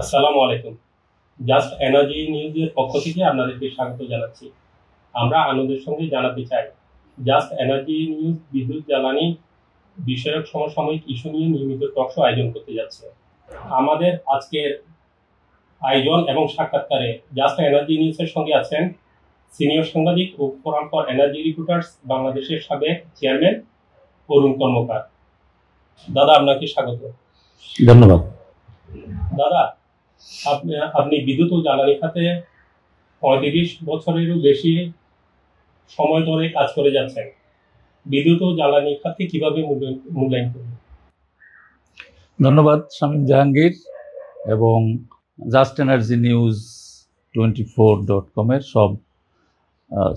আসসালামু আলাইকুম। Just energy নিউজের পক্ষ থেকে আপনাদেরকে স্বাগত জানাচ্ছি। আমরা আনন্দের সঙ্গে জানাতে চাই, জাস্ট এনার্জি নিউজ বিদ্যুৎ জ্বালানি বিষয়ক সমসাময়িক ইস্যু নিয়ে নিয়মিত টক শো আয়োজন করতে যাচ্ছে। আমাদের আজকের আয়োজন এবং সাক্ষাৎকারে জাস্ট এনার্জি নিউজের সঙ্গে আছেন সিনিয়র সাংবাদিক ও ফোরাম ফর এনার্জি রিপোর্টার্স বাংলাদেশের সাবেক চেয়ারম্যান অরুণ কর্মকার। দাদা, আপনাকে স্বাগত। ধন্যবাদ। দাদা, আপনি বিদ্যুৎ ও জ্বালানি খাতে 35 বছরেরও বেশি সময় ধরে কাজ করে যাচ্ছেন। বিদ্যুৎ ও জ্বালানি খাতকে কিভাবে মূল্যায়ন করবেন? ধন্যবাদ শামীম জাহাঙ্গীর এবং জাস্ট এনার্জি নিউজ 24.com এর সব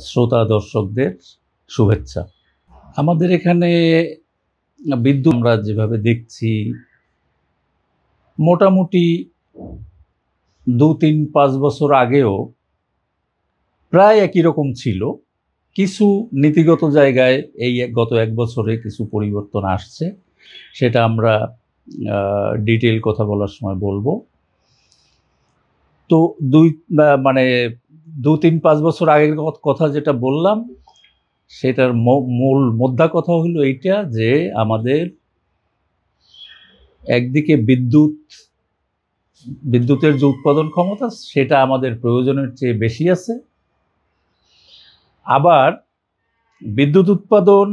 শ্রোতা দর্শকদের শুভেচ্ছা। আমাদের এখানে বিদ্যুৎ আমরা যেভাবে দেখছি মোটামুটি 2-3-5 বছর আগেও প্রায় একই রকম ছিল। কিছু নীতিগত জায়গায় এই গত 1 বছরে কিছু পরিবর্তন আসছে, সেটা আমরা ডিটেইল কথা বলার সময় বলবো। তো 2-3-5 বছর আগের কথা যেটা বললাম, সেটার মূল মোদ্দা কথা হলো এইটা যে আমাদের একদিকে বিদ্যুতের যে উৎপাদন ক্ষমতা সেটা আমাদের প্রয়োজনের চেয়ে বেশি আছে, আবার বিদ্যুৎ উৎপাদন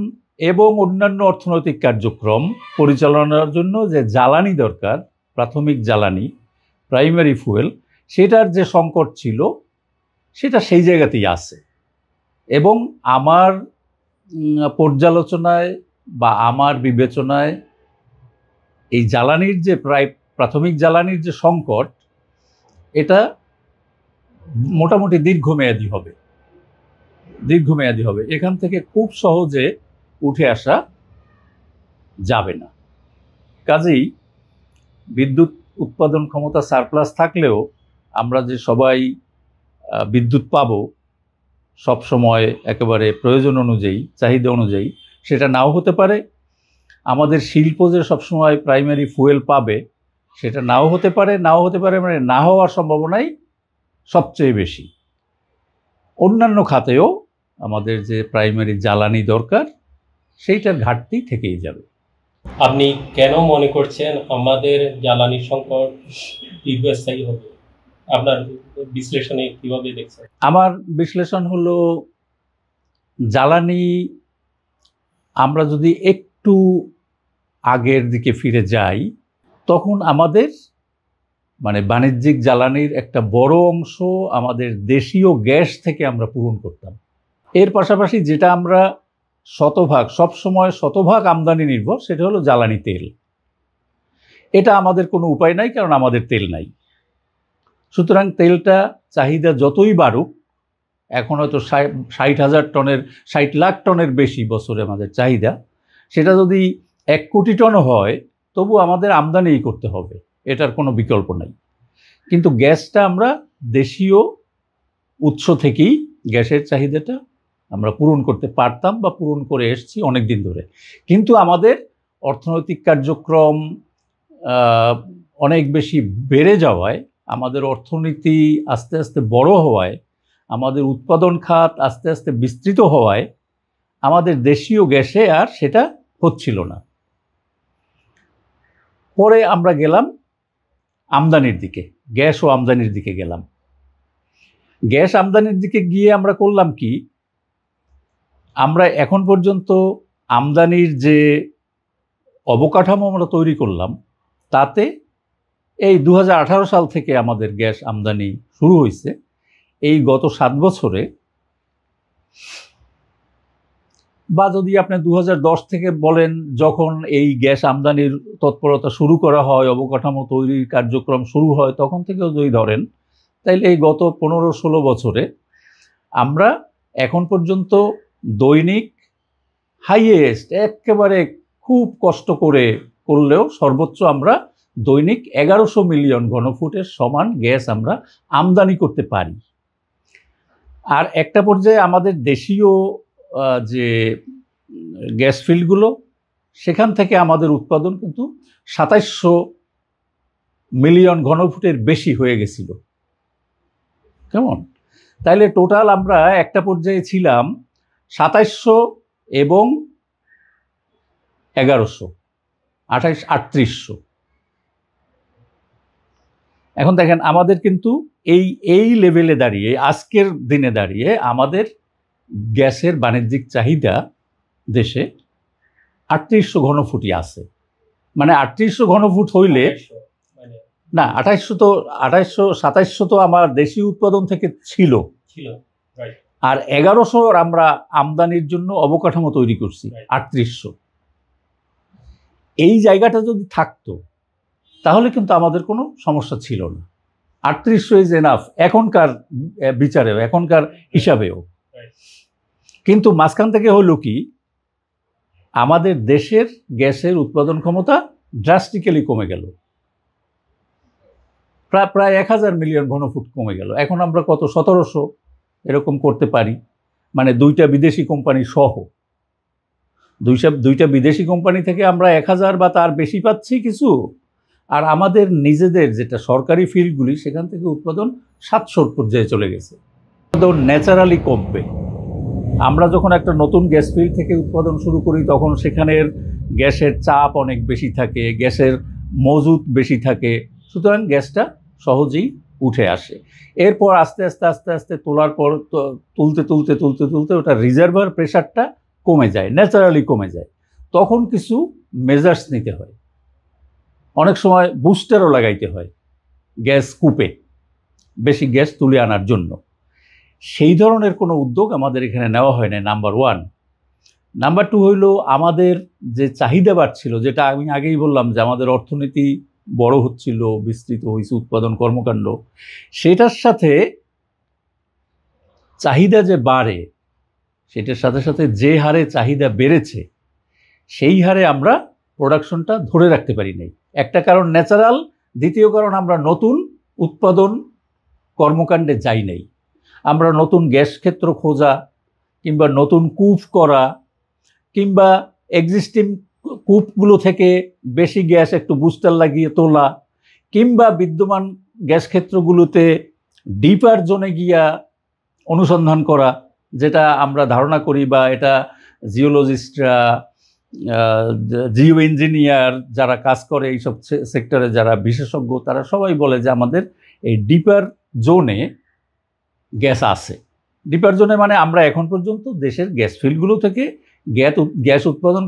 এবং অন্যান্য অর্থনৈতিক কার্যক্রম পরিচালনার জন্য যে জ্বালানি দরকার, প্রাথমিক জ্বালানি, প্রাইমারি ফুয়েল, সেটার যে সংকট ছিল সেটা সেই জায়গাতেই আছে। এবং আমার পর্যালোচনায় বা আমার বিবেচনায় এই জ্বালানির যে প্রাথমিক জ্বালানির যে সংকট, এটা মোটামুটি দীর্ঘমেয়াদী হবে। এখান থেকে খুব সহজে উঠে আসা যাবে না। কাজেই বিদ্যুৎ উৎপাদন ক্ষমতা সারপ্লাস থাকলেও আমরা যে সবাই বিদ্যুৎ পাবো সব সময় একেবারে প্রয়োজন অনুযায়ী, চাহিদা অনুযায়ী, সেটা নাও হতে পারে। আমাদের শিল্প যে সবসময় প্রাইমারি ফুয়েল পাবে সেটা নাও হতে পারে, মানে না হওয়ার সম্ভাবনাই সবচেয়ে বেশি। অন্যান্য খাতেও আমাদের যে প্রাইমারি জ্বালানি দরকার সেইটার ঘাটতি থেকেই যাবে। আপনি কেন মনে করছেন আমাদের জ্বালানি সংকট দীর্ঘস্থায়ী হবে? আপনার বিশ্লেষণে কিভাবে দেখছেন? আমার বিশ্লেষণ হলো, জ্বালানি আমরা যদি একটু আগের দিকে ফিরে যাই, তখন আমাদের বাণিজ্যিক জ্বালানির একটা বড় অংশ আমাদের দেশীয় গ্যাস থেকে আমরা পূরণ করতাম। এর পাশাপাশি যেটা আমরা সবসময় শতভাগ আমদানি নির্ভর, সেটা হলো জ্বালানি তেল। এটা আমাদের কোনো উপায় নাই, কারণ আমাদের তেল নাই। সুতরাং তেলটা চাহিদা যতই বাড়ুক, এখন হয়তো 60 লাখ টনের বেশি বছরে আমাদের চাহিদা, সেটা যদি 1 কোটি টনও হয় তবু আমাদের আমদানিই করতে হবে, এটার কোনো বিকল্প নাই। কিন্তু গ্যাসটা আমরা দেশীয় উৎস থেকেই গ্যাসের চাহিদাটা আমরা পূরণ করতে পারতাম বা পূরণ করে এসেছি অনেক দিন ধরে। কিন্তু আমাদের অর্থনৈতিক কার্যক্রম অনেক বেশি বেড়ে যাওয়ায়, আমাদের অর্থনীতি আস্তে আস্তে বড় হওয়ায়, আমাদের উৎপাদন খাত আস্তে আস্তে বিস্তৃত হওয়ায় আমাদের দেশীয় গ্যাসে আর সেটা হচ্ছিল না। পরে আমরা গেলাম আমদানির দিকে, গ্যাস ও আমদানির দিকে গেলাম। গ্যাস আমদানির দিকে গিয়ে আমরা করলাম কি, আমরা এখন পর্যন্ত আমদানির যে অবকাঠামো আমরা তৈরি করলাম, তাতে এই 2018 সাল থেকে আমাদের গ্যাস আমদানি শুরু হয়েছে। এই গত 7 বছরে, বা যদি আপনি 2010 থেকে বলেন, যখন এই গ্যাস আমদানির তৎপরতা শুরু করা হয়, অবকাঠামো তৈরির কার্যক্রম শুরু হয়, তখন থেকেও যদি ধরেন, তাইলে এই গত 15-16 বছরে আমরা এখন পর্যন্ত দৈনিক হাইয়েস্ট, একেবারে খুব কষ্ট করে করলেও সর্বোচ্চ আমরা দৈনিক 1100 মিলিয়ন ঘনফুটের সমান গ্যাস আমরা আমদানি করতে পারি। আর একটা পর্যায়ে আমাদের দেশীয় যে গ্যাস ফিল্ডগুলো, সেখান থেকে আমাদের উৎপাদন কিন্তু 2700 মিলিয়ন ঘনফুটের বেশি হয়ে গেছিল। কেমন? তাইলে টোটাল আমরা একটা পর্যায়ে ছিলাম ২৭০০ এবং ১১০০, ৩৮০০। এখন দেখেন আমাদের কিন্তু এই লেভেলে দাঁড়িয়ে, আজকের দিনে দাঁড়িয়ে আমাদের গ্যাসের বাণিজ্যিক চাহিদা দেশে ৩৮০০ ঘনফুটই আছে। মানে ৩৮০০ ঘনফুট হইলে না, ২৭০০ তো আমার দেশীয় উৎপাদন থেকে ছিল, আর ১১০০ আমরা আমদানির জন্য অবকাঠামো তৈরি করছি। ৩৮০০ এই জায়গাটা যদি থাকতো তাহলে কিন্তু আমাদের কোনো সমস্যা ছিল না। ৩৮০০ ইজ এনাফ এখনকার বিচারেও, এখনকার হিসাবেও। কিন্তু মাঝখান থেকে হলো কি, আমাদের দেশের গ্যাসের উৎপাদন ক্ষমতা ড্রাস্টিক্যালি কমে গেল, প্রায় ১,০০০ মিলিয়ন ঘনফুট কমে গেল। এখন আমরা কত ১৭০০ এরকম করতে পারি, মানে দুইটা বিদেশি কোম্পানি সহ। দুইটা বিদেশি কোম্পানি থেকে আমরা ১,০০০ বা তার বেশি পাচ্ছি কিছু, আর আমাদের নিজেদের যেটা সরকারি ফিল্ডগুলি সেখান থেকে উৎপাদন ৭০০ পর্যায়ে চলে গেছে। উৎপাদন ন্যাচারালি কমবে। আমরা যখন একটা নতুন গ্যাস ফিল্ড থেকে উৎপাদন শুরু করি তখন সেখানের গ্যাসের চাপ অনেক বেশি থাকে, গ্যাসের মজুত বেশি থাকে, সুতরাং গ্যাসটা সহজেই উঠে আসে। এরপর আস্তে আস্তে আস্তে আস্তে তোলার পর তুলতে তুলতে তুলতে তুলতে ওটা রিজার্ভার প্রেশারটা কমে যায়, ন্যাচারালি কমে যায়। তখন কিছু মেজার্স নিতে হয়, অনেক সময় বুস্টারও লাগাইতে হয় গ্যাস কূপে বেশি গ্যাস তুলে আনার জন্য। সেই ধরনের কোনো উদ্যোগ আমাদের এখানে নেওয়া হয় না, নাম্বার ওয়ান। নাম্বার টু হইল আমাদের যে চাহিদা বাড়ছিল, যেটা আমি আগেই বললাম যে আমাদের অর্থনীতি বড় হচ্ছিল, বিস্তৃত হয়েছে উৎপাদন কর্মকাণ্ড, সেটার সাথে চাহিদা যে বাড়ে, সেটার সাথে সাথে যে হারে চাহিদা বেড়েছে সেই হারে আমরা প্রোডাকশনটা ধরে রাখতে পারি নাই। একটা কারণ ন্যাচারাল, দ্বিতীয় কারণ আমরা নতুন উৎপাদন কর্মকাণ্ডে যাই নাই। আমরা নতুন গ্যাস ক্ষেত্র খোঁজা কিংবা নতুন কূপ করা কিংবা এক্সিস্টিং কূপগুলো থেকে বেশি গ্যাস একটু বুস্টার লাগিয়ে তোলা কিংবা বিদ্যমান গ্যাস ক্ষেত্রগুলোতে ডিপার জোনে গিয়া অনুসন্ধান করা, যেটা আমরা ধারণা করি বা এটা জিওলজিস্টরা, জিও ইঞ্জিনিয়ার যারা কাজ করে এইসব সেক্টরে যারা বিশেষজ্ঞ, তারা সবাই বলে যে আমাদের এই ডিপার জোনে গ্যাস আছে। ডিপার জোনে মানে আমরা এখন পর্যন্ত দেশের গ্যাস ফিল্ডগুলো থেকে গ্যাস উৎপাদন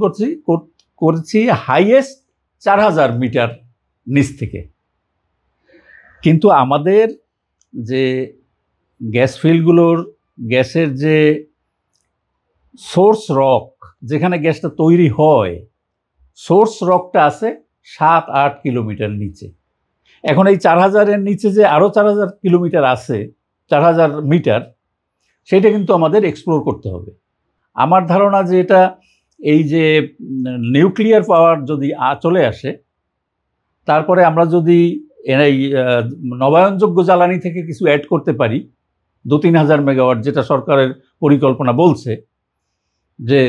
করছি হাইয়েস্ট ৪,০০০ মিটার নিচ থেকে। কিন্তু আমাদের যে গ্যাস ফিল্ডগুলোর গ্যাসের যে সোর্স রক, যেখানে গ্যাসটা তৈরি হয়, সোর্স রকটা আছে ৭-৮ কিলোমিটার নিচে। এখন এই ৪,০০০-এর নিচে যে আরও ৪,০০০ কিলোমিটার আছে, ৪,০০০ মিটার, সেটা কিন্তু আমাদের এক্সপ্লোর করতে হবে। আমার ধারণা যে এটা এই যে নিউক্লিয়ার পাওয়ার যদি চলে আসে, তারপরে আমরা যদি এই নবায়নযোগ্য জ্বালানি থেকে কিছু অ্যাড করতে পারি ২-৩ হাজার মেগাওয়াট, যেটা সরকারের পরিকল্পনা বলছে যে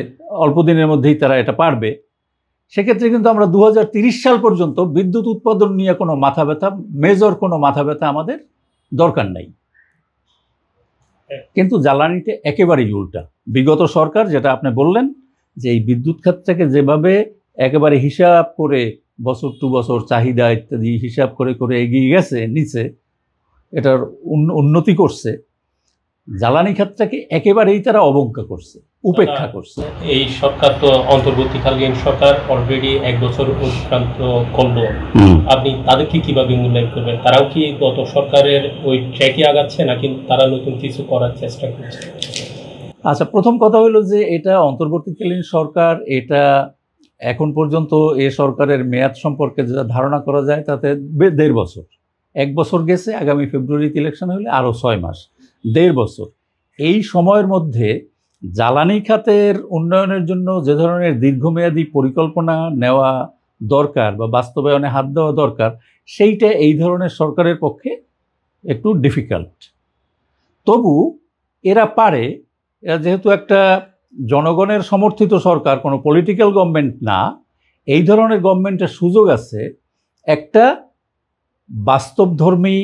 অল্প দিনের মধ্যেই তারা এটা পারবে, সেক্ষেত্রে কিন্তু আমরা ২০৩০ সাল পর্যন্ত বিদ্যুৎ উৎপাদন নিয়ে কোনো মাথা ব্যথা, মেজর কোনো মাথা ব্যথা আমাদের দরকার নাই। কিন্তু জ্বালানিতে একেবারেই উল্টা। বিগত সরকার, যেটা আপনি বললেন, যে এই বিদ্যুৎ খাতটাকে যেভাবে একেবারে হিসাব করে বছর টু বছর চাহিদা ইত্যাদি হিসাব করে করে এগিয়ে গেছে নিচে, এটার উন্নতি করছে, জ্বালানি খাতটাকে একেবারেই তারা অবজ্ঞা করছে, উপেক্ষা করছে। এই সরকার তো অন্তর্বর্তীকালীন সরকার অলরেডি ১ বছর অতিক্রান্ত করলো, আপনি তাদেরকে কিভাবে মূল্যায়ন করবেন? তারাও কি গত সরকারের ওই ট্র্যাকে আগাচ্ছে নাকি তারা নতুন কিছু করার চেষ্টা করছে? আচ্ছা, প্রথম কথা হলো যে এটা অন্তর্বর্তীকালীন সরকার, এটা এখন পর্যন্ত এ সরকারের মেয়াদ সম্পর্কে যেটা ধারণা করা যায় তাতে ১.৫ বছর। ১ বছর গেছে, আগামী ফেব্রুয়ারিতে ইলেকশন হলে আরও ৬ মাস, ১.৫ বছর। এই সময়ের মধ্যে জ্বালানি খাতের উন্নয়নের জন্য যে ধরনের দীর্ঘমেয়াদী পরিকল্পনা নেওয়া দরকার বা বাস্তবায়নে হাত দেওয়া দরকার, সেইটা এই ধরনের সরকারের পক্ষে একটু ডিফিকাল্ট। তবু এরা পারে, এরা যেহেতু একটা জনগণের সমর্থিত সরকার, কোনো পলিটিক্যাল গভর্নমেন্ট না, এই ধরনের গভর্নমেন্টের সুযোগ আছে একটা বাস্তবধর্মী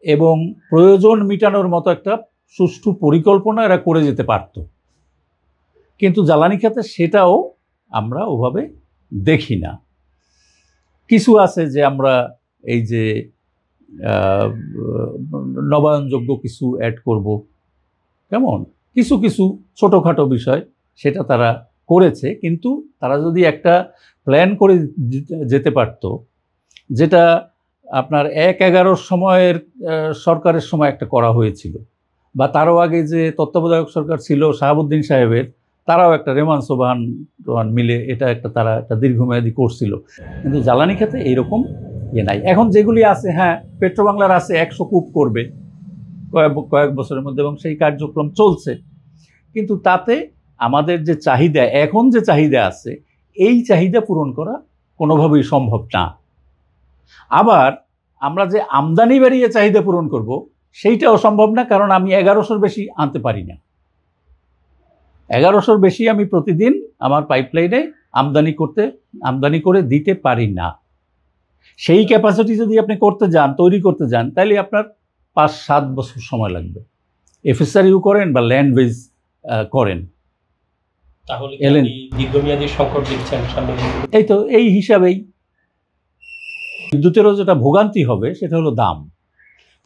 এবং প্রয়োজন মেটানোর মতো একটা সুষ্ঠু পরিকল্পনা এরা করে যেতে পারত। কিন্তু জ্বালানি খাতে সেটাও আমরা ওভাবে দেখি না। কিছু আছে যে আমরা এই যে নবায়নযোগ্য কিছু অ্যাড করব, কেমন কিছু কিছু ছোটোখাটো বিষয় সেটা তারা করেছে, কিন্তু তারা যদি একটা প্ল্যান করে যেতে পারত, যেটা আপনার ১/১১ সময়ের সরকারের সময় একটা করা হয়েছিল, বা তারও আগে যে তত্ত্বাবধায়ক সরকার ছিল শাহাবুদ্দিন সাহেবের, তারাও একটা রেমান সোবাহান মিলে এটা তারা একটা দীর্ঘমেয়াদী করছিল। কিন্তু জ্বালানি খাতে এইরকম নাই। এখন যেগুলি আছে, হ্যাঁ পেট্রোবাংলার আছে ১০০ কূপ করবে কয়েক বছরের মধ্যে, এবং সেই কার্যক্রম চলছে, কিন্তু তাতে আমাদের যে চাহিদা, এখন যে চাহিদা আছে, এই চাহিদা পূরণ করা কোনোভাবেই সম্ভব না। আবার আমরা যে আমদানি বাড়িয়ে চাহিদা পূরণ করব, সেইটাও সম্ভব না, কারণ আমি ১১০০-র বেশি আনতে পারি না। ১১০০-র বেশি আমি প্রতিদিন আমার পাইপলাইনে আমদানি করে দিতে পারি না। সেই ক্যাপাসিটি যদি আপনি তৈরি করতে যান, তাহলে আপনার ৫-৭ বছর সময় লাগবে। এফএসআরইউ করেন বা ল্যান্ড বেজ করেন, তাহলে দীর্ঘমেয়াদী সংকট দেখছেন সামনে। এই তো এই হিসাবেই বিদ্যুতেরও যেটা ভোগান্তি হবে সেটা হলো দাম।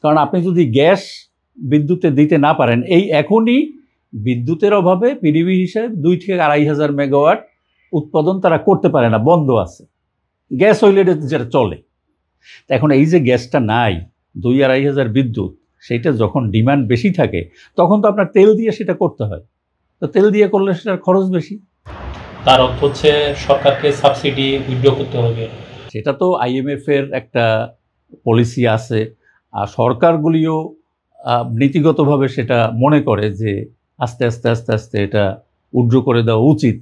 কারণ আপনি যদি গ্যাস বিদ্যুতে দিতে না পারেন, এখনই বিদ্যুতের অভাবে পিডিবি হিসাবে ২ থেকে ২.৫ হাজার মেগাওয়াট উৎপাদন তারা করতে পারে না, বন্ধ আছে। গ্যাস হইলে যেটা চলে। এখন এই যে গ্যাসটা নাই, ২-২.৫ হাজার বিদ্যুৎ, সেইটা যখন ডিমান্ড বেশি থাকে, তখন তো আপনার তেল দিয়ে সেটা করতে হয়। তো তেল দিয়ে করলে সেটার খরচ বেশি। তার অর্থ হচ্ছে সরকারকে সাবসিডি উইথড্র করতে হবে। সেটা তো IMF এর একটা পলিসি আছে, আর সরকারগুলিও নীতিগতভাবে সেটা মনে করে যে আস্তে আস্তে আস্তে আস্তে এটা উইথড্র করে দেওয়া উচিত।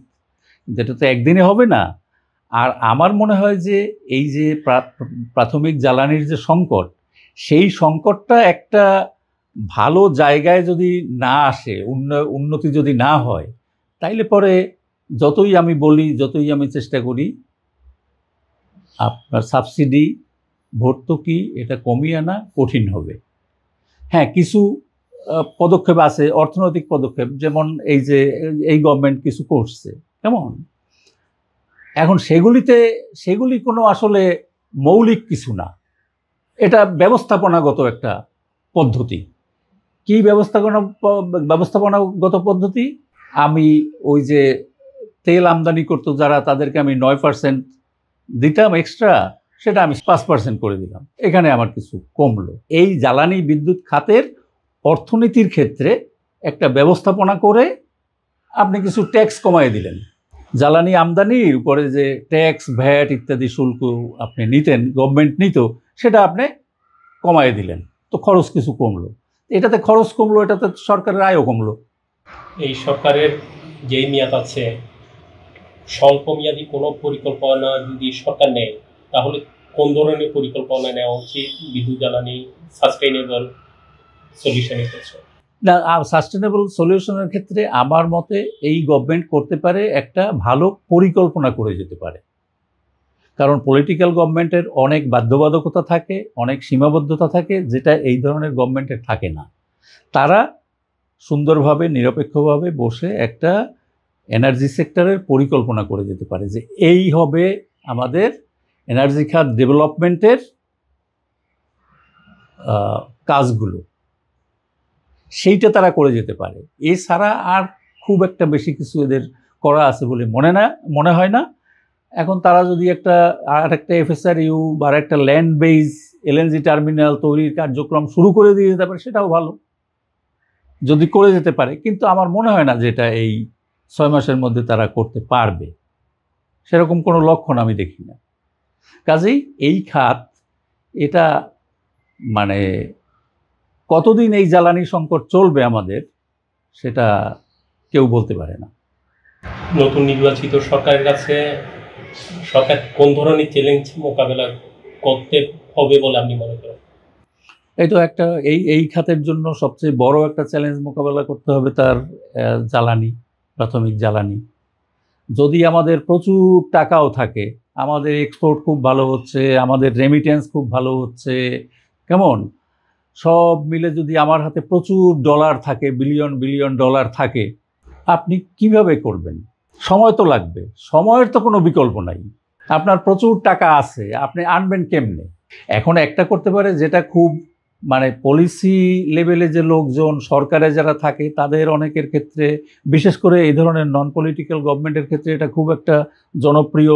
যেটা তো একদিনে হবে না। আর আমার মনে হয় যে এই যে প্রাথমিক জ্বালানির যে সংকট, সেই সংকটটা একটা ভালো জায়গায় যদি না আসে, উন্নতি যদি না হয়, তাইলে পরে যতই আমি বলি, যতই আমি চেষ্টা করি, আপনার সাবসিডি ভর্তুকি এটা কমিয়ে আনা কঠিন হবে। হ্যাঁ, কিছু পদক্ষেপ আছে, অর্থনৈতিক পদক্ষেপ, যেমন এই গভর্নমেন্ট কিছু করছে, কেমন এখন সেগুলি কোনো আসলে মৌলিক কিছু না, এটা ব্যবস্থাপনাগত একটা পদ্ধতি। কি ব্যবস্থাপনাগত পদ্ধতি? আমি ওই যে তেল আমদানি করতো যারা, তাদেরকে আমি 9% দিতাম এক্সট্রা, সেটা আমি 5% করে দিলাম, এখানে আমার কিছু কমলো। এই জ্বালানি বিদ্যুৎ খাতের অর্থনীতির ক্ষেত্রে একটা ব্যবস্থাপনা করে আপনি কিছু ট্যাক্স কমায় দিলেন। জ্বালানি আমদানির উপরে যে ট্যাক্স, ভ্যাট ইত্যাদি শুল্ক আপনি নিতেন, গভর্নমেন্ট নিত, সেটা আপনি কমায় দিলেন, তো খরচ কিছু কমলো। এটাতে খরচ কমলো, এটাতে সরকারের আয়ও কমলো। এই সরকারের যেই মেয়াদ আছে, স্বল্প মেয়াদী কোনো পরিকল্পনা যদি সরকার নেয়, তাহলে কোন ধরনের পরিকল্পনা নেওয়া উচিত বিদ্যুৎ জ্বালানি সাস্টেইনেবল সলিউশনের ক্ষেত্রে? না, সাস্টেনেবল সলিউশনের ক্ষেত্রে আমার মতে এই গভর্নমেন্ট করতে পারে, একটা ভালো পরিকল্পনা করে যেতে পারে। কারণ পলিটিক্যাল গভর্নমেন্টের অনেক বাধ্যবাধকতা থাকে, অনেক সীমাবদ্ধতা থাকে, যেটা এই ধরনের গভর্নমেন্টের থাকে না। তারা সুন্দরভাবে, নিরপেক্ষভাবে বসে একটা এনার্জি সেক্টরের পরিকল্পনা করে যেতে পারে, যে এই হবে আমাদের এনার্জি খাত ডেভেলপমেন্টের কাজগুলো, সেইটা তারা করে যেতে পারে। এছাড়া আর খুব একটা বেশি কিছু এদের করা আছে বলে মনে হয় না। এখন তারা যদি একটা এফএসআরইউ বা একটা ল্যান্ড বেজ LNG টার্মিনাল তৈরির কার্যক্রম শুরু করে দিয়ে যেতে পারে, সেটাও ভালো, যদি করে যেতে পারে। কিন্তু আমার মনে হয় না যে এটা এই 6 মাসের মধ্যে তারা করতে পারবে, সেরকম কোনো লক্ষণ আমি দেখি না। কাজেই এই খাত, এটা মানে কতদিন এই জ্বালানি সংকট চলবে আমাদের, সেটা কেউ বলতে পারে না। নতুন নির্বাচিত সরকারের কাছে সরকার কোন ধরনের চ্যালেঞ্জ মোকাবেলা করতে হবে বলে আপনি মনে করেন? এই তো একটা এই খাতের জন্য সবচেয়ে বড় একটা চ্যালেঞ্জ মোকাবেলা করতে হবে তার জ্বালানি, প্রাথমিক জ্বালানি। যদি আমাদের প্রচুর টাকাও থাকে, আমাদের এক্সপোর্ট খুব ভালো হচ্ছে, আমাদের রেমিটেন্স খুব ভালো হচ্ছে, কেমন? সব মিলে যদি আমার হাতে প্রচুর ডলার থাকে, বিলিয়ন বিলিয়ন ডলার থাকে, আপনি কিভাবে করবেন? সময় তো লাগবে, সময়ের তো কোনো বিকল্প নাই। আপনার প্রচুর টাকা আছে, আপনি আনবেন কেমনে? এখন একটা করতে পারে, যেটা খুব মানে পলিসি লেভেলে যে লোকজন সরকারে যারা থাকে তাদের অনেকের ক্ষেত্রে, বিশেষ করে এই ধরনের নন পলিটিক্যাল গভর্নমেন্টের ক্ষেত্রে এটা খুব একটা জনপ্রিয়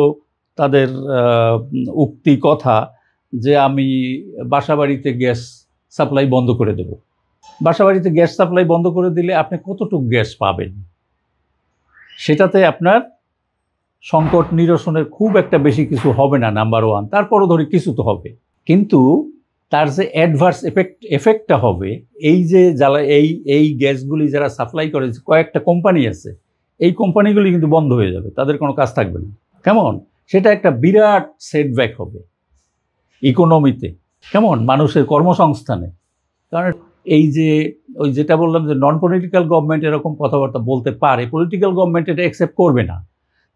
তাদের উক্তি কথা, যে আমি বাসাবাড়িতে গ্যাস সাপ্লাই বন্ধ করে দেব। বাসাবাড়িতে গ্যাস সাপ্লাই বন্ধ করে দিলে আপনি কতটুকু গ্যাস পাবেন? সেটাতে আপনার সংকট নিরসনের খুব একটা বেশি কিছু হবে না, নাম্বার ওয়ান। তারপরও ধরি কিছু তো হবে, কিন্তু তার যে অ্যাডভার্স এফেক্টটা হবে, এই যে এই গ্যাসগুলি যারা সাপ্লাই করে, কয়েকটা কোম্পানি আছে, এই কোম্পানিগুলি কিন্তু বন্ধ হয়ে যাবে, তাদের কোনো কাজ থাকবে না, কেমন? সেটা একটা বিরাট সেটব্যাক হবে ইকোনমিতে, কেমন? মানুষের কর্মসংস্থানে। কারণ এই যে ওই যেটা বললাম যে নন পলিটিক্যাল গভর্নমেন্ট এরকম কথাবার্তা বলতে পারে, পলিটিক্যাল গভর্নমেন্ট এটা অ্যাকসেপ্ট করবে না।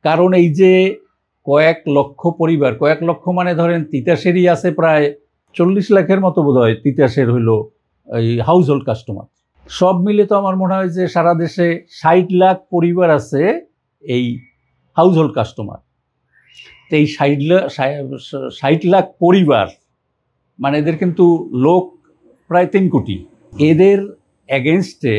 কারণ এই যে কয়েক লক্ষ পরিবার, কয়েক লক্ষ মানে ধরেন তিতাসেরই আছে প্রায় 40 লাখের মতো বোধ হয় তিতাসের হইল এই হাউস হোল্ড কাস্টমার। সব মিলে তো আমার মনে হয় যে সারা দেশে 60 লাখ পরিবার আছে এই হাউস হোল্ড কাস্টমার। তো এই 60 লাখ পরিবার মানে এদের কিন্তু লোক প্রায় 3 কোটি। এদের এগেনস্টে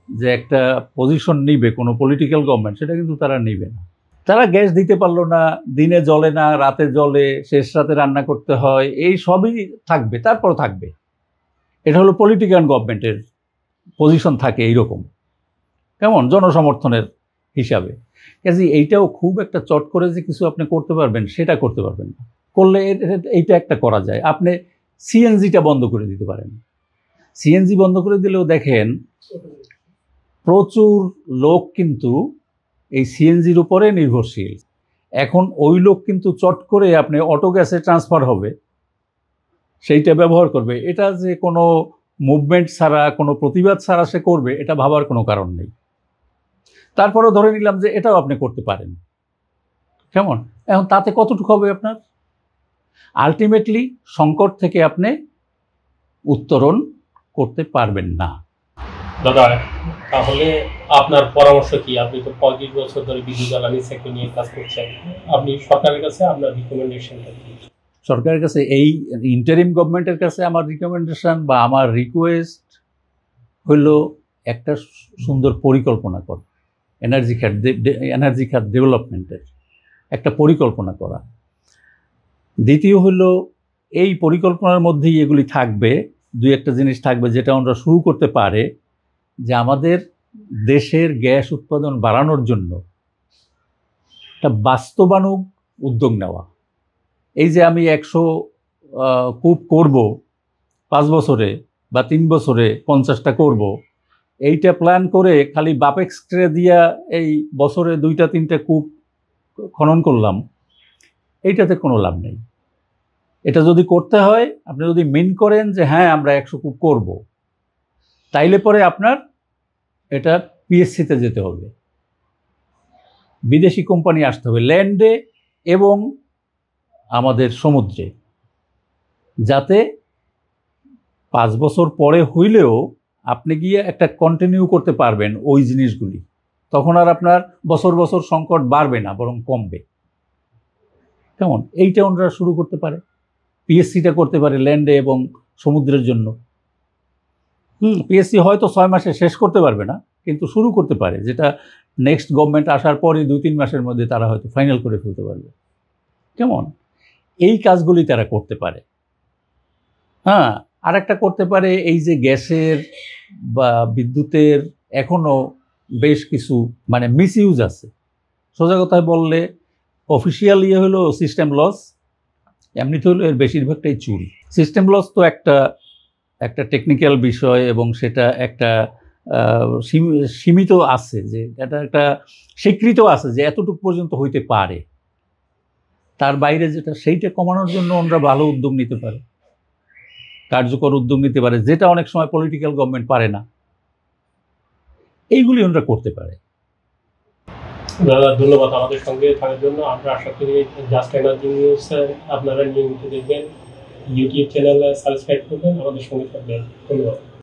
যে একটা পজিশন নিবে কোনো পলিটিক্যাল গভর্নমেন্ট, সেটা কিন্তু তারা নিবে না। তারা গ্যাস দিতে পারলো না, দিনে জ্বলে না, রাতে জ্বলে, শেষ রাতে রান্না করতে হয়, এই সবই থাকবে, তারপর থাকবে। এটা হলো পলিটিক্যাল গভর্নমেন্টের পজিশন থাকে এইরকম, কেমন? জনসমর্থনের হিসাবে। কাজে এইটাও খুব একটা চট করে যে কিছু আপনি করতে পারবেন সেটা করতে পারবেন না। করলে এইটা একটা করা যায়, আপনি সিএনজিটা বন্ধ করে দিতে পারেন। সিএনজি বন্ধ করে দিলেও দেখেন প্রচুর লোক কিন্তু এই সিএনজির উপরে নির্ভরশীল। এখন ওই লোক কিন্তু চট করে আপনি অটো গ্যাসে ট্রান্সফার হবে, সেইটা ব্যবহার করবে। এটা যে কোনো মুভমেন্ট ছাড়া, কোনো প্রতিবাদ ছাড়া সে করবে, এটা ভাবার কোনো কারণ নেই। তারপরেও ধরে নিলাম যে এটাও আপনি করতে পারেন, কেমন? এখন তাতে কতটুকু হবে আপনার? আলটিমেটলি সংকট থেকে আপনি উত্তরণ করতে পারবেন না। দাদা, তাহলে আপনার পরামর্শ কি? আপনি তো 35 বছর ধরে বিদ্যুৎ জ্বালানি সেক্টর নিয়ে কাজ করছেন, আপনি সরকারের কাছে আপনার রিকমেন্ডেশনটা কি? সরকারের কাছে, এই ইন্টারিম গভর্নমেন্টের কাছে আমার রিকমেন্ডেশন বা আমার রিকোয়েস্ট হলো একটা সুন্দর পরিকল্পনা করা, এনার্জি খাত ডেভেলপমেন্টের একটা পরিকল্পনা করা। দ্বিতীয় হলো এই পরিকল্পনার মধ্যেই এগুলি থাকবে, দুই একটা জিনিস থাকবে যেটা আমরা শুরু করতে পারে, যে আমাদের দেশের গ্যাস উৎপাদন বাড়ানোর জন্য একটা বাস্তবানুগ উদ্যোগ নেওয়া। এই যে আমি 100 কূপ করব 5 বছরে বা 3 বছরে 50টা করব, এইটা প্ল্যান করে খালি বাপেক্স ট্রে দিয়া এই বছরে 2-3টা কূপ খনন করলাম, এইটাতে কোনো লাভ নেই। এটা যদি করতে হয়, আপনি যদি মিন করেন যে হ্যাঁ আমরা 100 কূপ করব, তাইলে পরে আপনার এটা পিএসসিতে যেতে হবে, বিদেশি কোম্পানি আসতে হবে ল্যান্ডে এবং আমাদের সমুদ্রে, যাতে 5 বছর পরে হইলেও আপনি গিয়ে একটা কন্টিনিউ করতে পারবেন ওই জিনিসগুলি। তখন আর আপনার বছর বছর সংকট বাড়বে না, বরং কমবে, কেমন? এইটা ওনারা শুরু করতে পারে, পিএসসিটা করতে পারে ল্যান্ডে এবং সমুদ্রের জন্য। পিএসসি হয়তো 6 মাসে শেষ করতে পারবে না, কিন্তু শুরু করতে পারে, যেটা নেক্সট গভর্নমেন্ট আসার পরে 2-3 মাসের মধ্যে তারা হয়তো ফাইনাল করে ফেলতে পারবে, কেমন? এই কাজগুলি তারা করতে পারে। হ্যাঁ, আর একটা করতে পারে, এই যে গ্যাসের বা বিদ্যুতের এখনও বেশ কিছু মানে মিসইউজ আছে। সোজা কথায় বললে অফিসিয়াল ইয়ে হলো সিস্টেম লস, এমনিতে হলো এর বেশিরভাগটাই চুরি। সিস্টেম লস তো একটা টেকনিক্যাল বিষয়, এবং সেটা একটা সীমিত আছে, যে এটা একটা স্বীকৃত আছে যে এতটুকু পর্যন্ত হইতে পারে। তার বাইরে যেটা, সেইটা কমানোর জন্য ওনারা ভালো উদ্যোগ নিতে পারে, কার্যকর উদ্যোগ নিতে পারে, যেটা অনেক সময় পলিটিক্যাল গভর্নমেন্ট পারে না। এইগুলি ওনারা করতে পারে। দাদা ধন্যবাদ আমাদের সঙ্গে থাকার জন্য। আমরা আশা করি জাস্ট এনার্জি নিউজ আপনারা নিয়মিত দেখবেন, ইউটিউব চ্যানেল সাবস্ক্রাইব করবেন, আমাদের সঙ্গে থাকবেন। ধন্যবাদ।